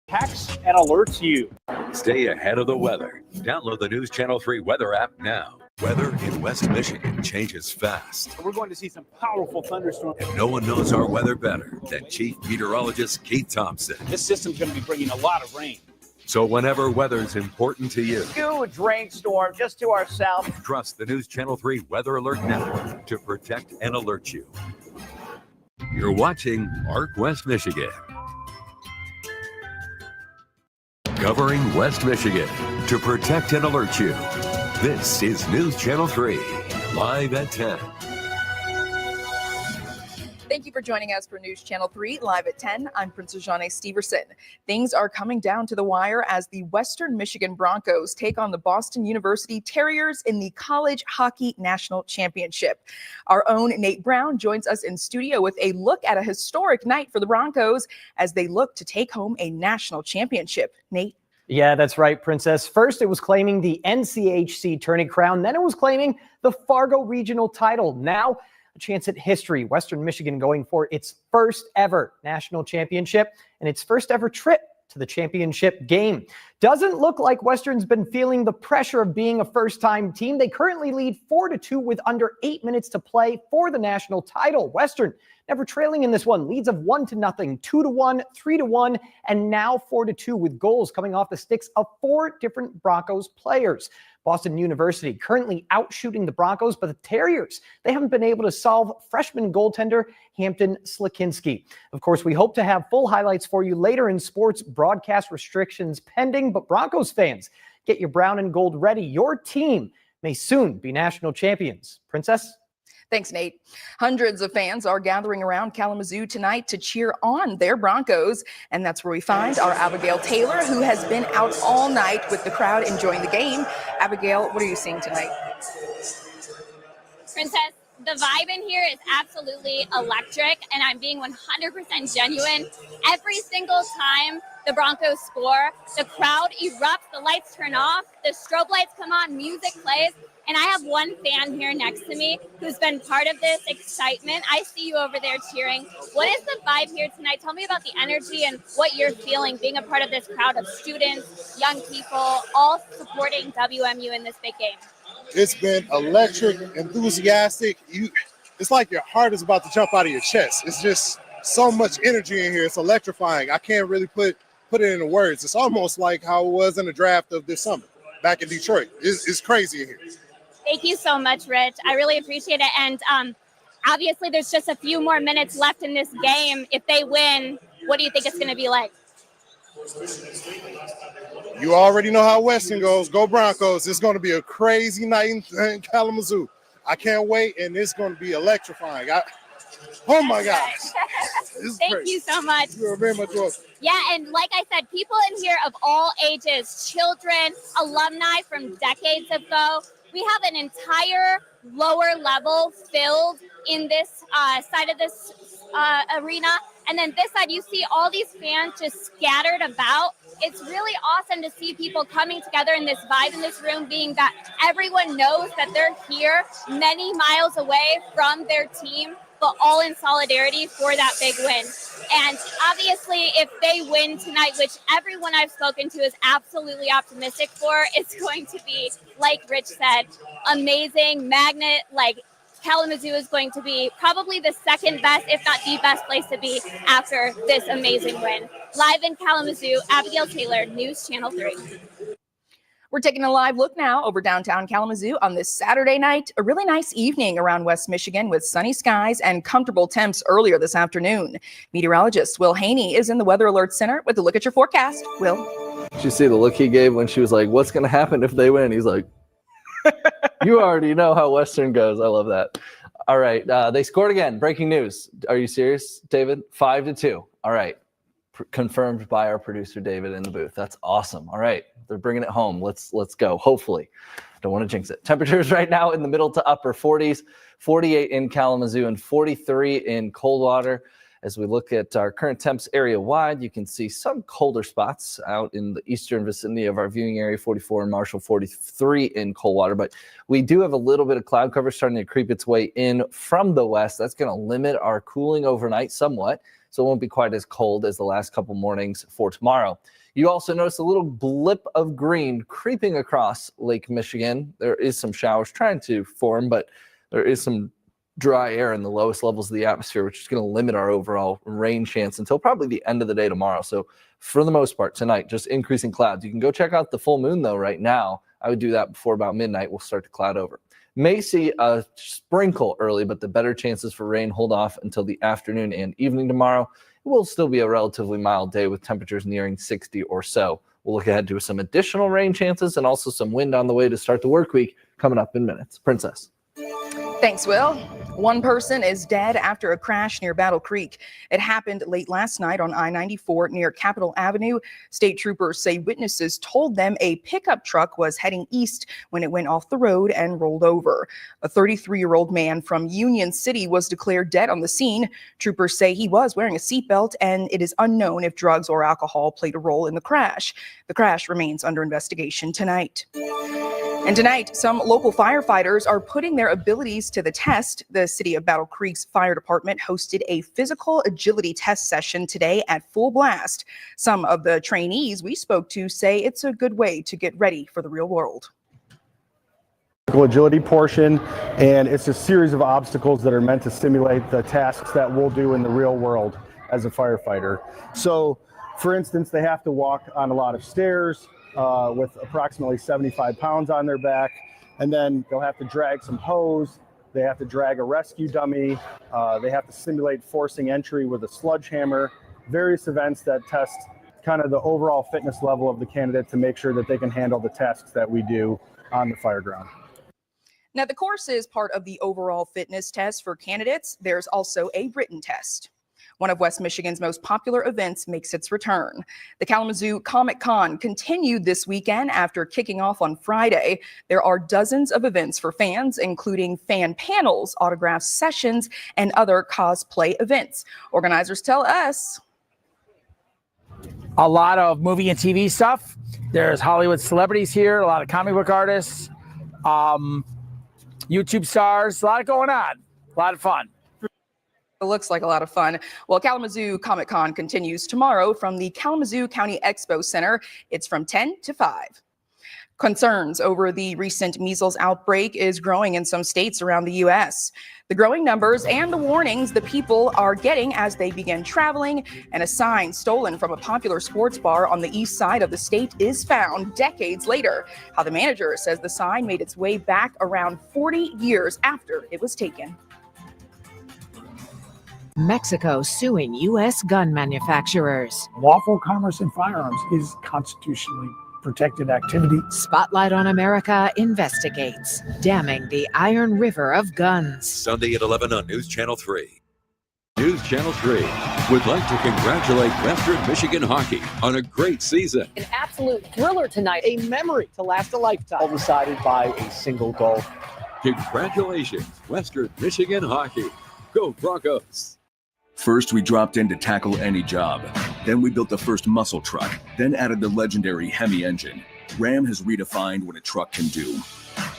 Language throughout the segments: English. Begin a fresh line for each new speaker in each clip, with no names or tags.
Texts and alerts you.
Stay ahead of the weather. Download the News Channel 3 weather app now. Weather in West Michigan changes fast.
We're going to see some powerful thunderstorms.
And no one knows our weather better than Chief Meteorologist Keith Thompson.
This system's going to be bringing a lot of rain.
So whenever weather's important to you,
huge rainstorm just to our south.
Trust the News Channel 3 Weather Alert Network to protect and alert you. You're watching Arc West Michigan. Covering West Michigan to protect and alert you. This is News Channel 3, live at 10.
Thank you for joining us for News Channel 3 live at 10. I'm Princess Janae Steverson. Things are coming down to the wire as the Western Michigan Broncos take on the Boston University Terriers in the College Hockey National Championship. Our own Nate Brown joins us in studio with a look at a historic night for the Broncos as they look to take home a national championship. Nate?
Yeah, that's right, Princess. First, it was claiming the NCHC Tourney crown. Then it was claiming the Fargo Regional title. Now, a chance at history. Western Michigan going for its first ever national championship and its first ever trip to the championship game. Doesn't look like Western's been feeling the pressure of being a first-time team. They currently lead 4-2 with under 8 minutes to play for the national title. Western never trailing in this one. Leads of 1-0, 2-1, 3-1, and now 4-2 with goals coming off the sticks of 4 different Broncos players. Boston University currently outshooting the Broncos, but the Terriers, they haven't been able to solve freshman goaltender Hampton Slakinski. Of course, we hope to have full highlights for you later in sports, broadcast restrictions pending, but Broncos fans, get your brown and gold ready. Your team may soon be national champions. Princess?
Thanks, Nate. Hundreds of fans are gathering around Kalamazoo tonight to cheer on their Broncos. And that's where we find our Abigail Taylor, who has been out all night with the crowd enjoying the game. Abigail, what are you seeing tonight?
Princess, the vibe in here is absolutely electric, and I'm being 100% genuine. Every single time the Broncos score, the crowd erupts, the lights turn off, the strobe lights come on, music plays. And I have one fan here next to me who's been part of this excitement. I see you over there cheering. What is the vibe here tonight? Tell me about the energy and what you're feeling being a part of this crowd of students, young people, all supporting WMU in this big game.
It's been electric, enthusiastic. It's like your heart is about to jump out of your chest. It's just so much energy in here. It's electrifying. I can't really put it into words. It's almost like how it was in the draft of this summer back in Detroit. It's crazy in here.
Thank you so much, Rich. I really appreciate it. And obviously, there's just a few more minutes left in this game. If they win, what do you think it's going to be like?
You already know how Western goes. Go Broncos. It's going to be a crazy night in Kalamazoo. I can't wait, and it's going to be electrifying. Oh, my gosh.
Thank you so much.
You are very much welcome.
Yeah, and like I said, people in here of all ages, children, alumni from decades ago. We have an entire lower level filled in this side of this arena. And then this side, you see all these fans just scattered about. It's really awesome to see people coming together in this vibe in this room, being that everyone knows that they're here many miles away from their team, but all in solidarity for that big win. And obviously, if they win tonight, which everyone I've spoken to is absolutely optimistic for, it's going to be, like Rich said, amazing magnet. Like Kalamazoo is going to be probably the second best, if not the best place to be after this amazing win. Live in Kalamazoo, Abigail Taylor, News Channel 3.
We're taking a live look now over downtown Kalamazoo on this Saturday night. A really nice evening around West Michigan with sunny skies and comfortable temps earlier this afternoon. Meteorologist Will Haney is in the Weather Alert Center with a look at your forecast. Will?
Did you see the look he gave when she was like, what's going to happen if they win? He's like, you already know how Western goes. I love that. All right. They scored again. Breaking news. Are you serious, David? 5-2. All right. Confirmed by our producer, David, in the booth. That's awesome. All right. They're bringing it home. Let's go. Hopefully. Don't want to jinx it. Temperatures right now in the middle to upper 40s, 48 in Kalamazoo and 43 in Coldwater. As we look at our current temps area wide, you can see some colder spots out in the eastern vicinity of our viewing area, 44 in Marshall, 43 in Coldwater. But we do have a little bit of cloud cover starting to creep its way in from the west. That's going to limit our cooling overnight somewhat, so it won't be quite as cold as the last couple mornings for tomorrow. You also notice a little blip of green creeping across Lake Michigan. There is some showers trying to form, but there is some dry air in the lowest levels of the atmosphere, which is going to limit our overall rain chance until probably the end of the day tomorrow. So for the most part tonight, just increasing clouds. You can go check out the full moon though right now. I would do that before about midnight. We'll start to cloud over. May see a sprinkle early, but the better chances for rain hold off until the afternoon and evening tomorrow. It will still be a relatively mild day with temperatures nearing 60 or so. We'll look ahead to some additional rain chances and also some wind on the way to start the work week coming up in minutes. Princess.
Thanks, Will. One person is dead after a crash near Battle Creek. It happened late last night on I-94 near Capitol Avenue. State troopers say witnesses told them a pickup truck was heading east when it went off the road and rolled over. A 33-year-old man from Union City was declared dead on the scene. Troopers say he was wearing a seatbelt, and it is unknown if drugs or alcohol played a role in the crash. The crash remains under investigation tonight. And tonight, some local firefighters are putting their abilities to the test. The City of Battle Creek's fire department hosted a physical agility test session today at full blast. Some of the trainees we spoke to say it's a good way to get ready for the real world.
Agility portion, and it's a series of obstacles that are meant to simulate the tasks that we'll do in the real world as a firefighter. So, for instance, they have to walk on a lot of stairs, with approximately 75 pounds on their back, and then they'll have to drag some hose, they have to drag a rescue dummy, they have to simulate forcing entry with a sledgehammer, various events that test kind of the overall fitness level of the candidate to make sure that they can handle the tasks that we do on the fire ground.
Now, the course is part of the overall fitness test for candidates. There's also a written test. One of West Michigan's most popular events makes its return. The Kalamazoo Comic-Con continued this weekend after kicking off on Friday. There are dozens of events for fans, including fan panels, autograph sessions, and other cosplay events. Organizers tell us
a lot of movie and TV stuff. There's Hollywood celebrities here, a lot of comic book artists, YouTube stars, a lot going on, a lot of fun.
It looks like a lot of fun. Well, Kalamazoo Comic-Con continues tomorrow from the Kalamazoo County Expo Center. It's from 10 to 5. Concerns over the recent measles outbreak is growing in some states around the U.S. The growing numbers and the warnings the people are getting as they begin traveling, and a sign stolen from a popular sports bar on the east side of the state is found decades later. How the manager says the sign made its way back around 40 years after it was taken.
Mexico suing U.S. gun manufacturers.
Lawful commerce in firearms is constitutionally protected activity.
Spotlight on America investigates, damming the Iron River of guns.
Sunday at 11 on News Channel 3. News Channel 3 would like to congratulate Western Michigan hockey on a great season.
An absolute thriller tonight.
A memory to last a lifetime. All decided by a single goal.
Congratulations, Western Michigan hockey. Go Broncos.
First, we dropped in to tackle any job. Then we built the first muscle truck, then added the legendary Hemi engine. Ram has redefined what a truck can do.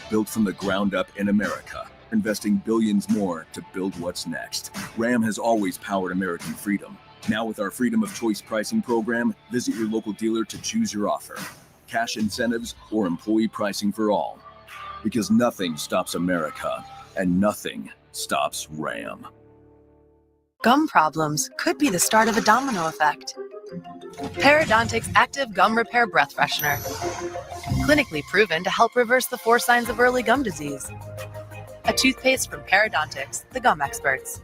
Built from the ground up in America, investing billions more to build what's next. Ram has always powered American freedom. Now with our Freedom of Choice pricing program, visit your local dealer to choose your offer. Cash incentives or employee pricing for all. Because nothing stops America, and nothing stops Ram.
Gum problems could be the start of a domino effect. Parodontic's Active Gum Repair Breath Freshener. Clinically proven to help reverse the 4 signs of early gum disease. A toothpaste from Parodontics, the gum experts.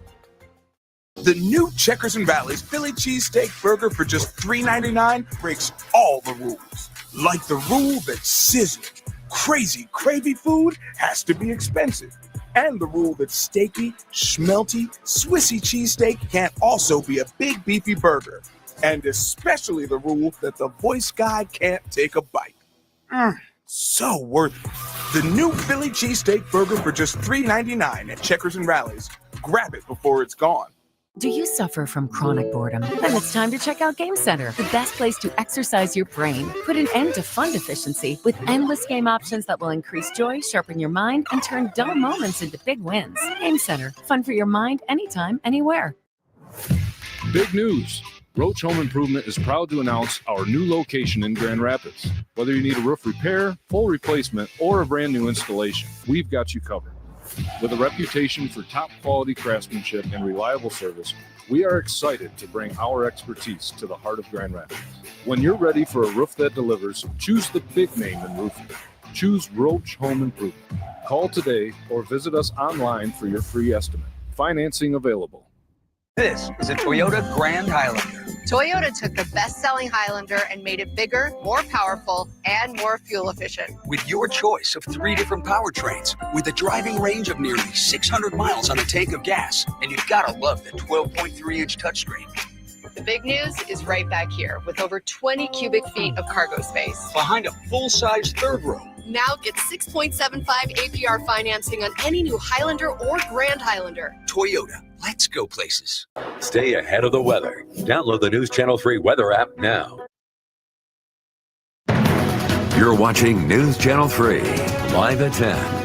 The new Checkers and Valley's Philly cheesesteak burger for just $3.99 breaks all the rules. Like the rule that sizzling, crazy, cravey food has to be expensive. And the rule that steaky, schmelty, Swissy cheesesteak can't also be a big beefy burger. And especially the rule that the voice guy can't take a bite. So worth it. The new Philly cheesesteak burger for just $3.99 at Checkers and Rallies. Grab it before it's gone.
Do you suffer from chronic boredom? Then it's time to check out Game Center, the best place to exercise your brain. Put an end to fun deficiency with endless game options that will increase joy, sharpen your mind, and turn dull moments into big wins. Game Center, fun for your mind anytime, anywhere.
Big news! Roach Home Improvement is proud to announce our new location in Grand Rapids. Whether you need a roof repair, full replacement, or a brand new installation, we've got you covered. With a reputation for top quality craftsmanship and reliable service, we are excited to bring our expertise to the heart of Grand Rapids. When you're ready for a roof that delivers, choose the big name in roofing. Choose Roach Home Improvement. Call today or visit us online for your free estimate. Financing available.
This is a Toyota Grand Highlander.
Toyota took the best-selling Highlander and made it bigger, more powerful, and more fuel efficient.
With your choice of 3 different powertrains, with a driving range of nearly 600 miles on a tank of gas, and you've got to love the 12.3-inch touchscreen.
The big news is right back here, with over 20 cubic feet of cargo space.
Behind a full-size third row.
Now get 6.75 APR financing on any new Highlander or Grand Highlander.
Toyota, let's go places.
Stay ahead of the weather. Download the News Channel 3 weather app now. You're watching News Channel 3, live at 10.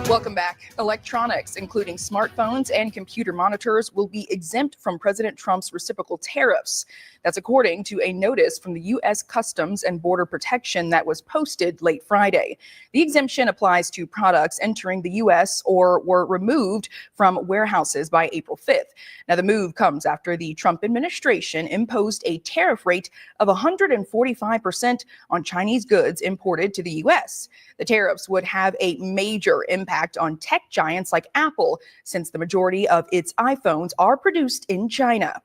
Welcome back. Electronics, including smartphones and computer monitors, will be exempt from President Trump's reciprocal tariffs. That's according to a notice from the U.S. Customs and Border Protection that was posted late Friday. The exemption applies to products entering the U.S. or were removed from warehouses by April 5th. Now, the move comes after the Trump administration imposed a tariff rate of 145% on Chinese goods imported to the U.S. The tariffs would have a major impact on tech giants like Apple, since the majority of its iPhones are produced in China.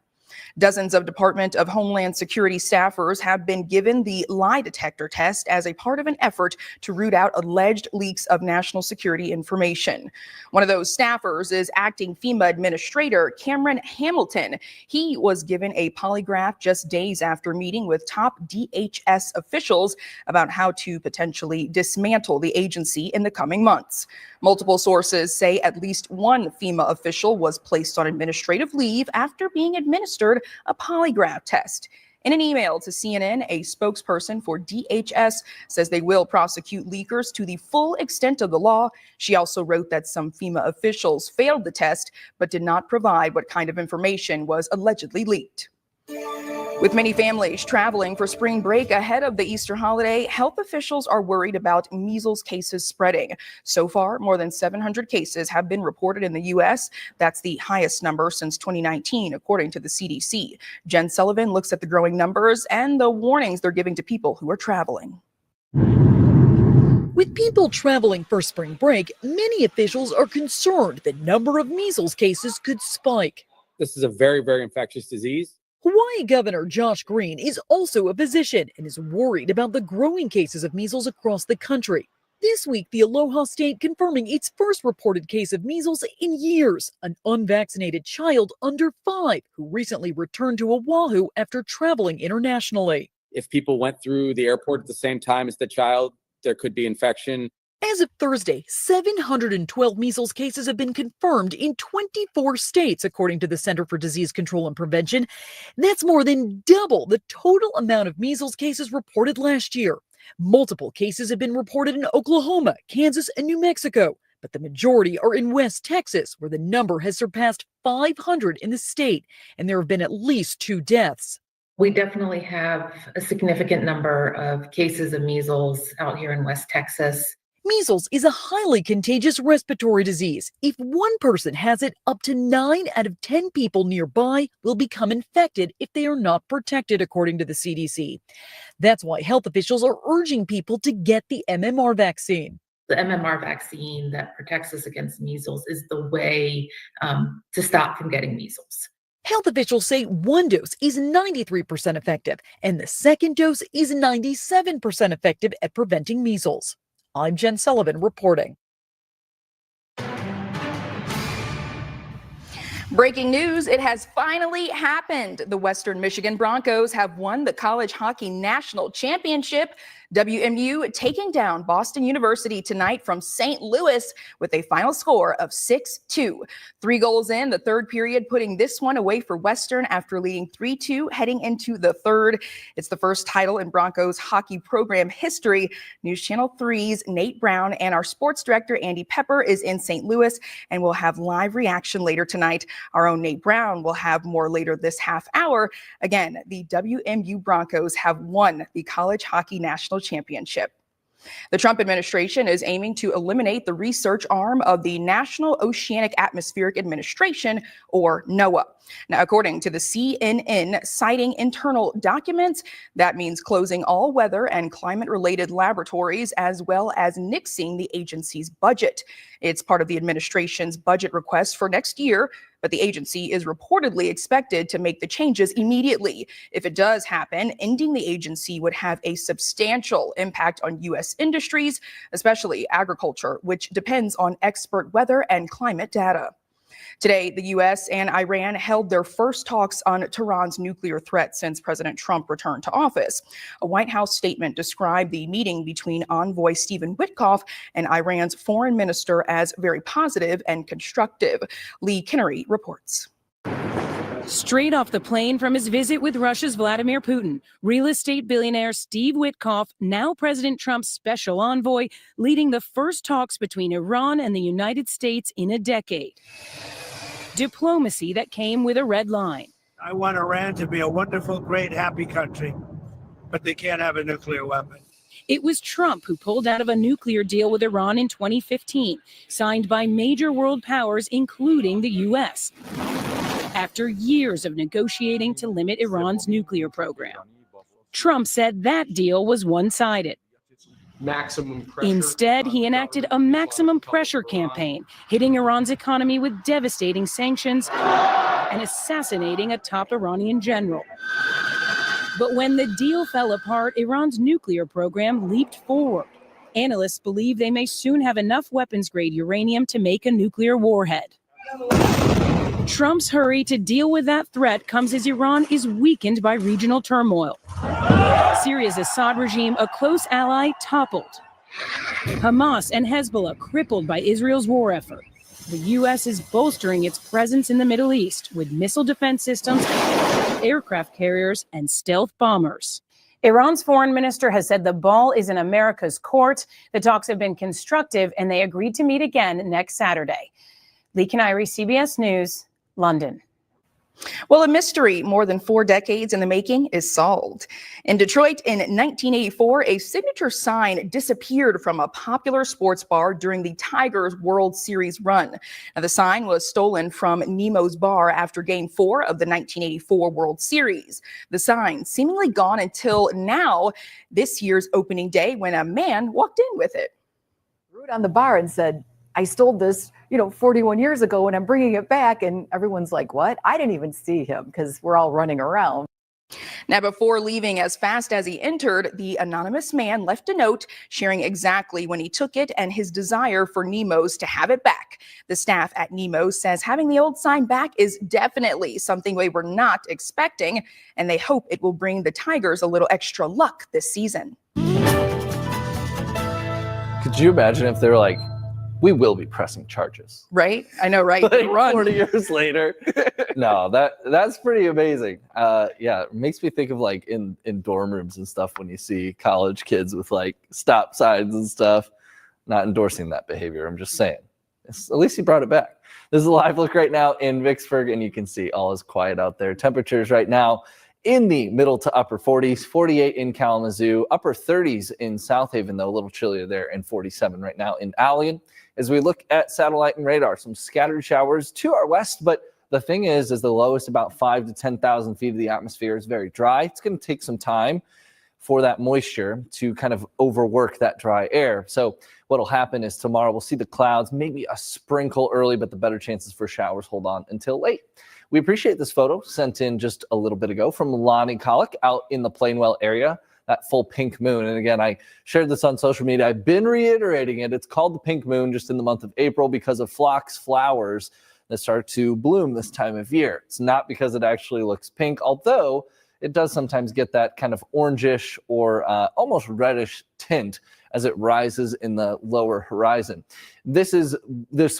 Dozens of Department of Homeland Security staffers have been given the lie detector test as a part of an effort to root out alleged leaks of national security information. One of those staffers is acting FEMA Administrator Cameron Hamilton. He was given a polygraph just days after meeting with top DHS officials about how to potentially dismantle the agency in the coming months. Multiple sources say at least one FEMA official was placed on administrative leave after being administered a polygraph test. In an email to CNN, a spokesperson for DHS says they will prosecute leakers to the full extent of the law. She also wrote that some FEMA officials failed the test but did not provide what kind of information was allegedly leaked. With many families traveling for spring break ahead of the Easter holiday, health officials are worried about measles cases spreading. So far, more than 700 cases have been reported in the U.S. That's the highest number since 2019, according to the CDC. Jen Sullivan looks at the growing numbers and the warnings they're giving to people who are traveling.
With people traveling for spring break, many officials are concerned the number of measles cases could spike.
This is a very, very infectious disease.
Hawaii Governor Josh Green is also a physician and is worried about the growing cases of measles across the country. This week, the Aloha State confirming its first reported case of measles in years, an unvaccinated child under 5 who recently returned to Oahu after traveling internationally.
If people went through the airport at the same time as the child, there could be infection.
As of Thursday, 712 measles cases have been confirmed in 24 states, according to the Center for Disease Control and Prevention. That's more than double the total amount of measles cases reported last year. Multiple cases have been reported in Oklahoma, Kansas, and New Mexico, but the majority are in West Texas, where the number has surpassed 500 in the state, and there have been at least 2 deaths.
We definitely have a significant number of cases of measles out here in West Texas.
Measles is a highly contagious respiratory disease. If one person has it, up to 9 out of 10 people nearby will become infected if they are not protected, according to the CDC. That's why health officials are urging people to get the MMR vaccine.
The MMR vaccine that protects us against measles is the way to stop from getting measles.
Health officials say one dose is 93% effective, and the second dose is 97% effective at preventing measles. I'm Jen Sullivan reporting.
Breaking news, it has finally happened. The Western Michigan Broncos have won the College Hockey National Championship. WMU taking down Boston University tonight from St. Louis with a final score of 6-2. 3 goals in the third period, putting this one away for Western after leading 3-2 heading into the third. It's the first title in Broncos hockey program history. News Channel 3's Nate Brown and our sports director Andy Pepper is in St. Louis, and we'll have live reaction later tonight. Our own Nate Brown will have more later this half hour. Again, the WMU Broncos have won the College Hockey National Championship. The Trump administration is aiming to eliminate the research arm of the National Oceanic Atmospheric Administration, or NOAA. Now, according to the CNN, citing internal documents, that means closing all weather and climate-related laboratories, as well as nixing the agency's budget. It's part of the administration's budget request for next year, but the agency is reportedly expected to make the changes immediately. If it does happen, ending the agency would have a substantial impact on U.S. industries, especially agriculture, which depends on expert weather and climate data. Today, the U.S. and Iran held their first talks on Tehran's nuclear threat since President Trump returned to office. A White House statement described the meeting between envoy Stephen Witkoff and Iran's foreign minister as very positive and constructive. Lee Kinnery reports.
Straight off the plane from his visit with Russia's Vladimir Putin, real estate billionaire Steve Witkoff, now President Trump's special envoy, leading the first talks between Iran and the United States in a decade. Diplomacy that came with a red line.
I want Iran to be a wonderful, great, happy country, but they can't have a nuclear weapon.
It was Trump who pulled out of a nuclear deal with Iran in 2015, signed by major world powers, including the U.S., after years of negotiating to limit Iran's nuclear program. Trump said that deal was one-sided. Instead, he enacted a maximum pressure campaign, hitting Iran's economy with devastating sanctions and assassinating a top Iranian general. But when the deal fell apart, Iran's nuclear program leaped forward. Analysts believe they may soon have enough weapons-grade uranium to make a nuclear warhead. Trump's hurry to deal with that threat comes as Iran is weakened by regional turmoil. Syria's Assad regime, a close ally, toppled. Hamas and Hezbollah crippled by Israel's war effort. The U.S. is bolstering its presence in the Middle East with missile defense systems, aircraft carriers, and stealth bombers.
Iran's foreign minister has said the ball is in America's court. The talks have been constructive, and they agreed to meet again next Saturday. Lee Kinnery, CBS News, London.
Well, a mystery more than 4 decades in the making is solved. In Detroit in 1984, a signature sign disappeared from a popular sports bar during the Tigers World Series run. Now, the sign was stolen from Nemo's Bar after Game 4 of the 1984 World Series. The sign seemingly gone until now, this year's opening day, when a man walked in with it.
Wrote on the bar and said, "I stole this, 41 years ago and I'm bringing it back." And everyone's like, what? I didn't even see him because we're all running around.
Now, before leaving as fast as he entered, the anonymous man left a note sharing exactly when he took it and his desire for Nemo's to have it back. The staff at Nemo's says having the old sign back is definitely something we were not expecting, and they hope it will bring the Tigers a little extra luck this season.
Could you imagine if they were like, we will be pressing charges?
Right? I know, right?
Like
Run.
40 years later. No, that's pretty amazing. Yeah, it makes me think of like in dorm rooms and stuff when you see college kids with like stop signs and stuff. Not endorsing that behavior. I'm just saying. At least he brought it back. This is a live look right now in Vicksburg, and you can see all is quiet out there. Temperatures right now in the middle to upper 40s, 48 in Kalamazoo, upper 30s in South Haven, though a little chillier there, and 47 right now in Allian. As we look at satellite and radar, some scattered showers to our west, but the thing is the lowest about 5,000 to 10,000 feet of the atmosphere is very dry. It's going to take some time for that moisture to kind of overwork that dry air. So what will happen is tomorrow we'll see the clouds, maybe a sprinkle early, but the better chances for showers hold on until late. We appreciate this photo sent in just a little bit ago from Lonnie Collick out in the Plainwell area. That full pink moon. And again, I shared this on social media. I've been reiterating it. It's called the pink moon just in the month of April because of phlox flowers that start to bloom this time of year. It's not because it actually looks pink, although it does sometimes get that kind of orangish or almost reddish tint as it rises in the lower horizon. This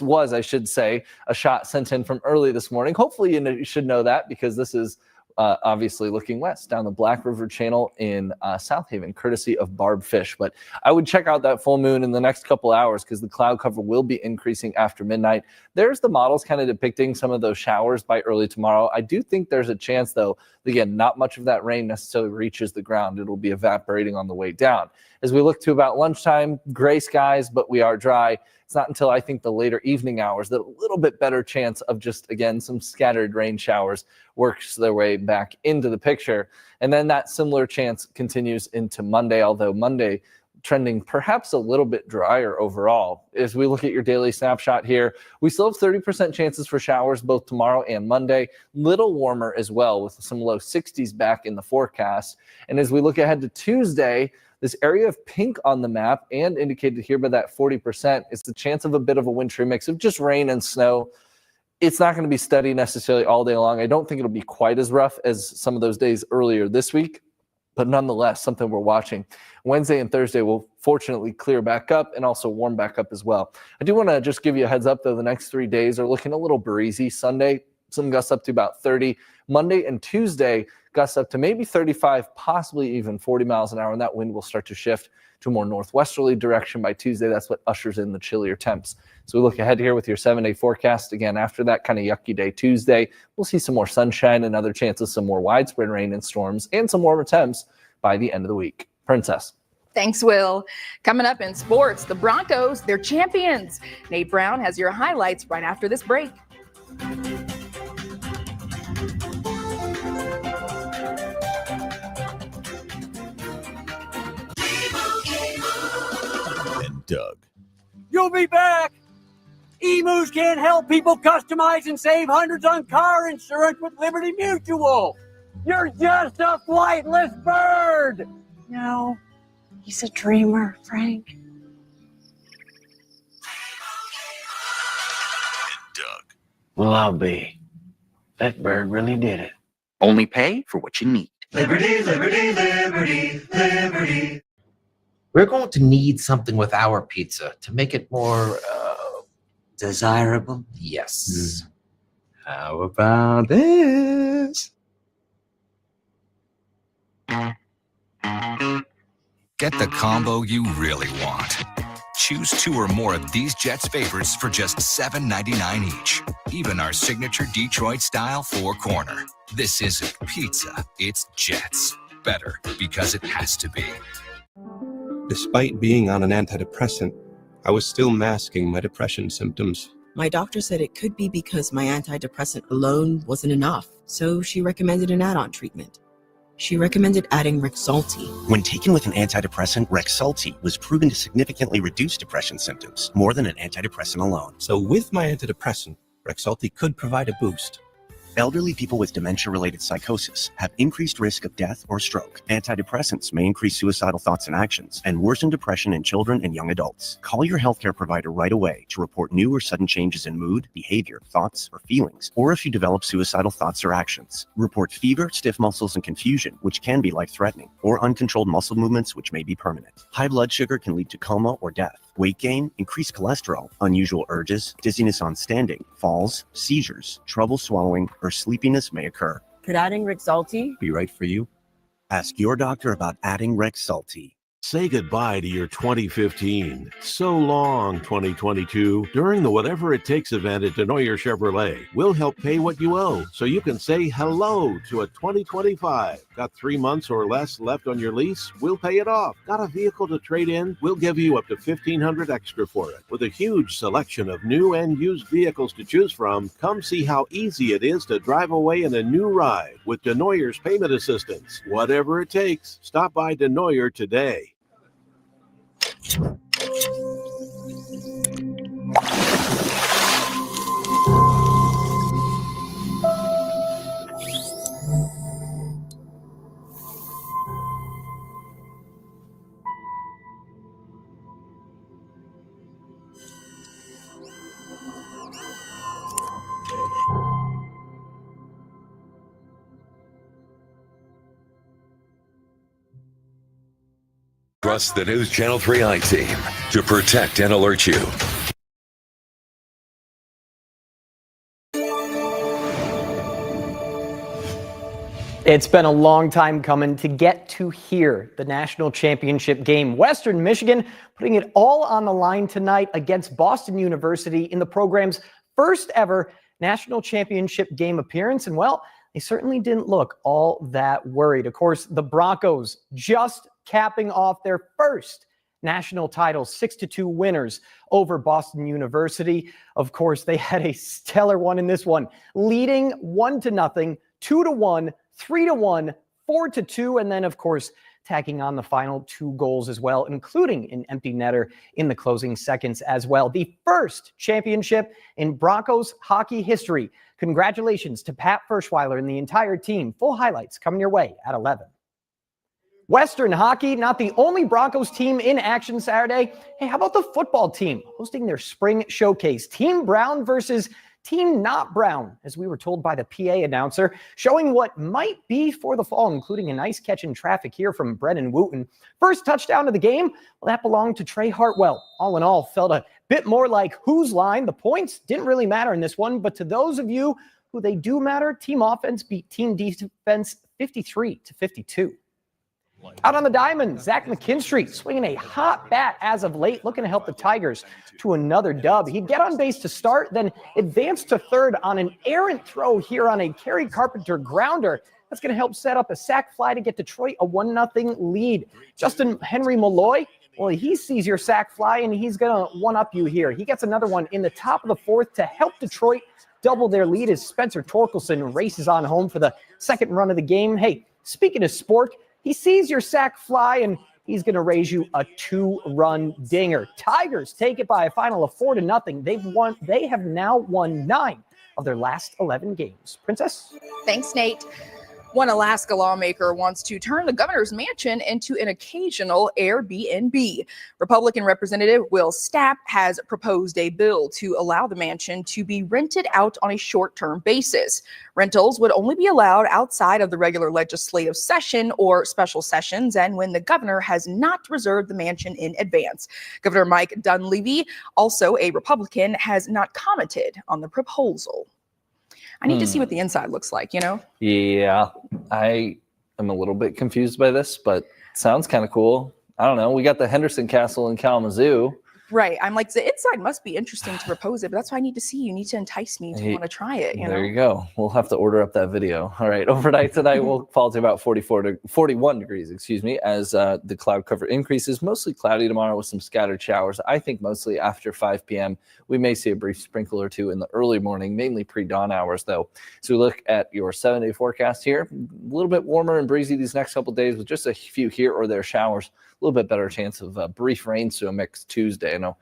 was, I should say, a shot sent in from early this morning. Hopefully you should know that, because this is obviously looking west down the Black River Channel in South Haven, courtesy of Barb Fish. But I would check out that full moon in the next couple hours, because the cloud cover will be increasing after midnight. There's the models kind of depicting some of those showers by early tomorrow. I do think there's a chance, though, again, not much of that rain necessarily reaches the ground. It'll be evaporating on the way down. As we look to about lunchtime, gray skies, but we are dry. It's not until I think the later evening hours that a little bit better chance of just, again, some scattered rain showers works their way back into the picture. And then that similar chance continues into Monday, although Monday trending perhaps a little bit drier overall. As we look at your daily snapshot here, we still have 30% chances for showers both tomorrow and Monday. Little warmer as well, with some low 60s back in the forecast. And as we look ahead to Tuesday, this area of pink on the map, and indicated here by that 40%, is the chance of a bit of a wintry mix of just rain and snow. It's not going to be steady necessarily all day long. I don't think it'll be quite as rough as some of those days earlier this week, but nonetheless, something we're watching. Wednesday and Thursday will fortunately clear back up and also warm back up as well. I do want to just give you a heads up, though. The next 3 days are looking a little breezy. Sunday, some gusts up to about 30. Monday and Tuesday, gusts up to maybe 35, possibly even 40 miles an hour, and that wind will start to shift to a more northwesterly direction by Tuesday. That's what ushers in the chillier temps. So we look ahead here with your 7-day forecast. Again, after that kind of yucky day Tuesday, we'll see some more sunshine and other chances, some more widespread rain and storms, and some warmer temps by the end of the week. Princess.
Thanks, Will. Coming up in sports, the Broncos, they're champions. Nate Brown has your highlights right after this break.
Doug. You'll be back. Emus can't help people customize and save hundreds on car insurance with Liberty Mutual. You're just a flightless bird.
No, he's a dreamer, Frank.
Doug.
Well, I'll be. That bird really did it.
Only pay for what you need.
Liberty, liberty, liberty, liberty. We're going to need something with our pizza to make it more desirable. Yes.
How about this?
Get the combo you really want. Choose 2 or more of these Jets favorites for just $7.99 each. Even our signature Detroit-style 4-corner. This isn't pizza, it's Jets. Better because it has to be.
Despite being on an antidepressant, I was still masking my depression symptoms.
My doctor said it could be because my antidepressant alone wasn't enough, so she recommended an add-on treatment. She recommended adding Rexulti.
When taken with an antidepressant, Rexulti was proven to significantly reduce depression symptoms, more than an antidepressant alone.
So with my antidepressant, Rexulti could provide a boost.
Elderly people with dementia-related psychosis have increased risk of death or stroke. Antidepressants may increase suicidal thoughts and actions and worsen depression in children and young adults. Call your healthcare provider right away to report new or sudden changes in mood, behavior, thoughts, or feelings, or if you develop suicidal thoughts or actions. Report fever, stiff muscles, and confusion, which can be life-threatening, or uncontrolled muscle movements, which may be permanent. High blood sugar can lead to coma or death. Weight gain, increased cholesterol, unusual urges, dizziness on standing, falls, seizures, trouble swallowing, or sleepiness may occur.
Could adding Rexulti
Be right for you? Ask your doctor about adding Rexulti.
Say goodbye to your 2015. So long, 2022. During the Whatever It Takes event at Denoyer Chevrolet, we'll help pay what you owe so you can say hello to a 2025. Got 3 months or less left on your lease? We'll pay it off. Got a vehicle to trade in? We'll give you up to $1,500 extra for it. With a huge selection of new and used vehicles to choose from, come see how easy it is to drive away in a new ride with Denoyer's payment assistance. Whatever it takes, stop by Denoyer today.
Trust the News Channel 3 I-Team to protect and alert you.
It's been a long time coming to get to here, the national championship game. Western Michigan putting it all on the line tonight against Boston University in the program's first ever national championship game appearance. And well, they certainly didn't look all that worried. Of course, the Broncos just capping off their first national title, 6-2 winners over Boston University. Of course, they had a stellar one in this one, leading 1-0, 2-1, 3-1, 4-2, and then, of course, tacking on the final 2 goals as well, including an empty netter in the closing seconds as well. The first championship in Broncos hockey history. Congratulations to Pat Ferschweiler and the entire team. Full highlights coming your way at 11. Western hockey, not the only Broncos team in action Saturday. Hey, how about the football team hosting their spring showcase? Team Brown versus Team Not Brown, as we were told by the PA announcer, showing what might be for the fall, including a nice catch in traffic here from Brennan Wooten. First touchdown of the game, well, that belonged to Trey Hartwell. All in all, felt a bit more like whose line. The points didn't really matter in this one, but to those of you who they do matter, team offense beat team defense 53-52. Out on the diamond, Zach McKinstry swinging a hot bat as of late, looking to help the Tigers to another dub. He'd get on base to start, then advance to third on an errant throw here on a Kerry Carpenter grounder. That's going to help set up a sac fly to get Detroit a 1-0 lead. Justin Henry Malloy, well, he sees your sac fly, and he's going to one-up you here. He gets another one in the top of the fourth to help Detroit double their lead as Spencer Torkelson races on home for the second run of the game. Hey, speaking of sport, he sees your sac fly, and he's going to raise you a 2-run dinger. Tigers take it by a final of 4-0. They have now won 9 of their last 11 games. Princess?
Thanks, Nate. One Alaska lawmaker wants to turn the governor's mansion into an occasional Airbnb. Republican Representative Will Stapp has proposed a bill to allow the mansion to be rented out on a short-term basis. Rentals would only be allowed outside of the regular legislative session or special sessions, and when the governor has not reserved the mansion in advance. Governor Mike Dunleavy, also a Republican, has not commented on the proposal. I need to see what the inside looks like, you know?
Yeah, I am a little bit confused by this, but sounds kind of cool. I don't know. We got the Henderson Castle in Kalamazoo.
Right. I'm like, the inside must be interesting to propose it, but that's what I need to see. You need to entice me to want to try it.
There you go. We'll have to order up that video. All right. Overnight tonight, we'll fall to about 41 degrees, as the cloud cover increases. Mostly cloudy tomorrow with some scattered showers. I think mostly after 5 p.m. We may see a brief sprinkle or two in the early morning, mainly pre-dawn hours, though. So we look at your 7-day forecast here. A little bit warmer and breezy these next couple of days with just a few here or there showers. A little bit better chance of a brief rain to a mix Tuesday. I know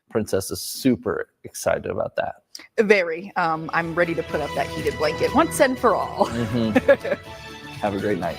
Princess is super excited about that.
Very. I'm ready to put up that heated blanket once and for all.
Have a great night.